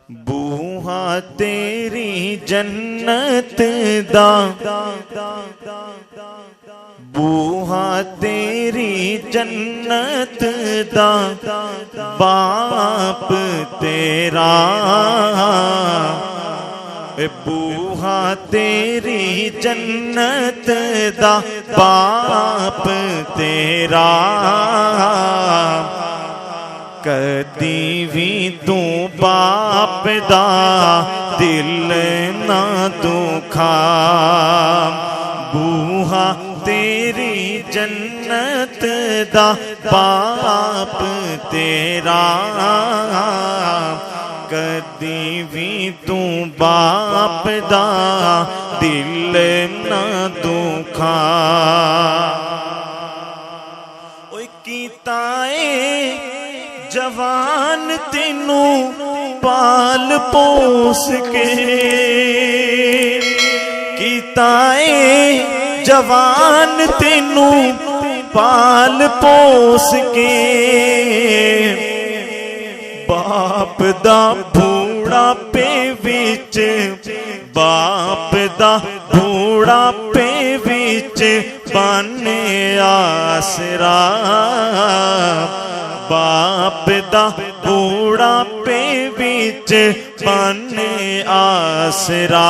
बूहा तेरी जन्नत दा, बूहा तेरी जन्नत दा, बाप तेरा बूहा तेरी जन्नत दा, बाप तेरा कदी भी तू बाप दा दिल ना दुखा। बूहा तेरी जन्नत दा, बाप तेरा कदी भी तू बाप दा दिल ना दुखा। ओए कीताए जवान तेनू पाल पोस के, कीताए जवान तेनू पाल पोस के, बाप दा बूढ़ापे विच, बाप दा बूढ़ापे विच बने आसरा, बाप दा बूढ़ापे विच बने आसरा।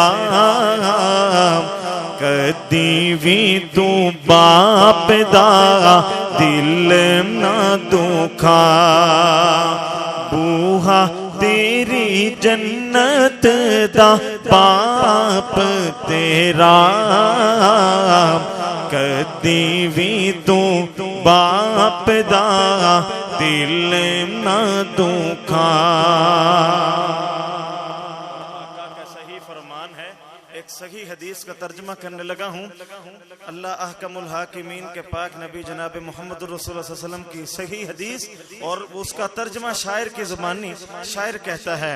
कदी भी तू बाप दा दिल ना दुखा। बूहा तेरी जन्नत दा, बाप तेरा कदी भी तू बाप दा दिल ना दुखा। सही फरमान है। एक सही हदीस का तर्जमा करने लगा हूँ। अल्लाह अहकमुल हाकिमीन के पाक नबी जनाब मोहम्मद रसूलुल्लाह सल्लल्लाहु अलैहि वसल्लम की सही हदीस और उसका तर्जमा शायर की ज़ुबानी। शायर कहता है,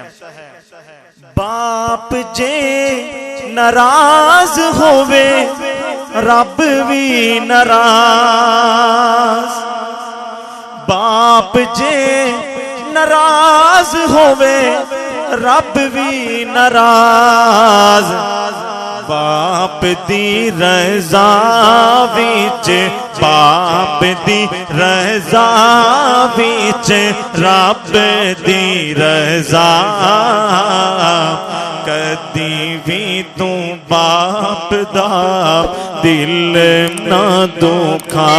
बाप जे नाराज होवे रब भी नाराज, बाप जे नाराज होवे रब भी नाराज। बाप दी रज़ा विच, बाप दी रज़ा विच रब दी रज़ा। कदी भी तू बाप दा दिल ना दुखा।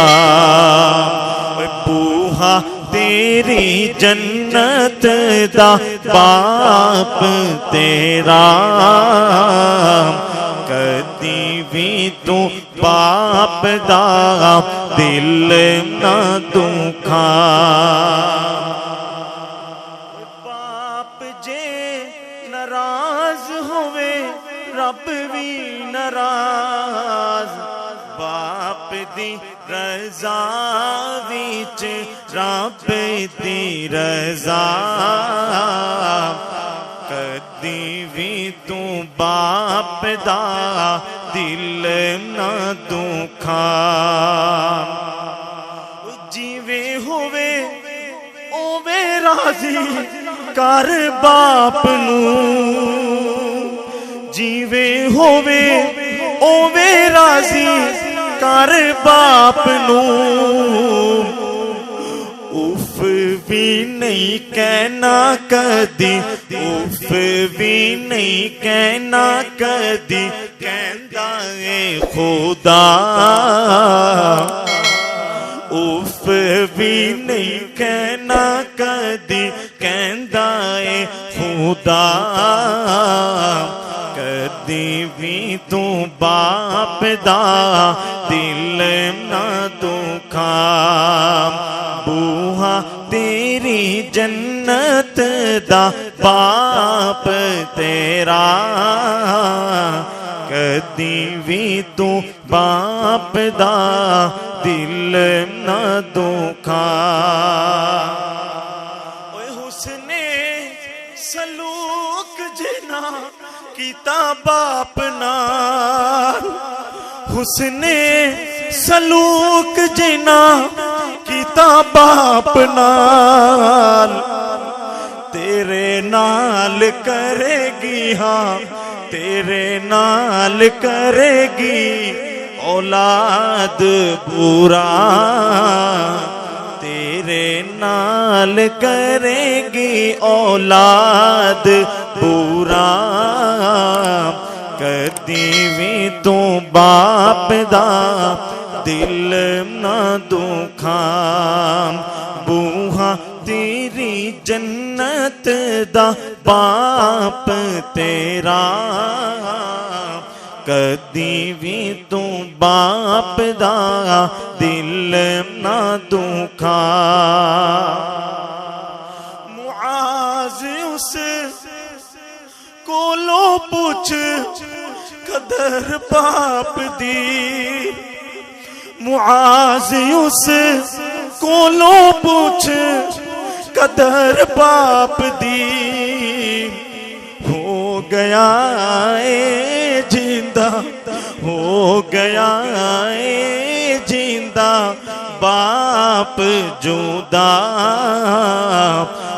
बूहा तेरी जन्नत दा, बाप तेरा कदी भी तू बाप दा दिल ना दुखा। बाप जे नाराज होवे रब भी नाराज, बाप दी रज़ा विच रब दी रज़ा। कदी भी तू बाप दा दिल ना दुखा। जीवे होवे ओवे राजी कर बाप नू, जीवे होवे ओवे राजी कर बाप नू। उफ भी नहीं कहना कदी, उफ भी नहीं कहना कदी, कहंदा ए खुदा। उफ भी नहीं कहना कदी, कहंदा ए खुदा। कदी भी तू बाप दा दिल ना दुखा। बूहा तेरी जन्नत दा, बाप तेरा कदी भी तू बाप दा दिल ना दुखा। हुस्ने सलूक जिना कीता बाप नाल, हुस्ने सलूक जिना कीता बाप नाल। तेरे नाल करेगी, हाँ तेरे नाल करेगी औलाद बुरा, तेरे नाल करेगी औलाद बुरा। कदी भी तू बाप दा दिल ना दुखां, बूहा तेरी जन्नत दा बाप तेरा। कदी भी तू बाप दा दिल ना दुखा। मुआज उस कोलो पूछ कदर बाप दी, मुआज उस कोलो पूछ कदर बाप दी। हो गया ए जिंदा, हो गया ए जिंदा बाप जुदा,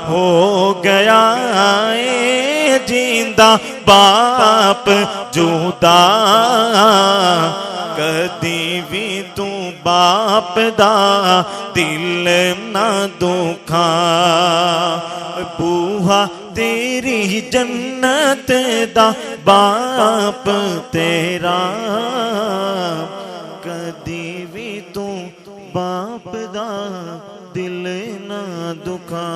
हो गया ए जिंदा बाप जुदा। कदी भी तू बाप दा दिल ना दुखा, बूहा तेरी जन्नत दा बाप तेरा। कदी भी तू बाप दा दिल ना दुखा।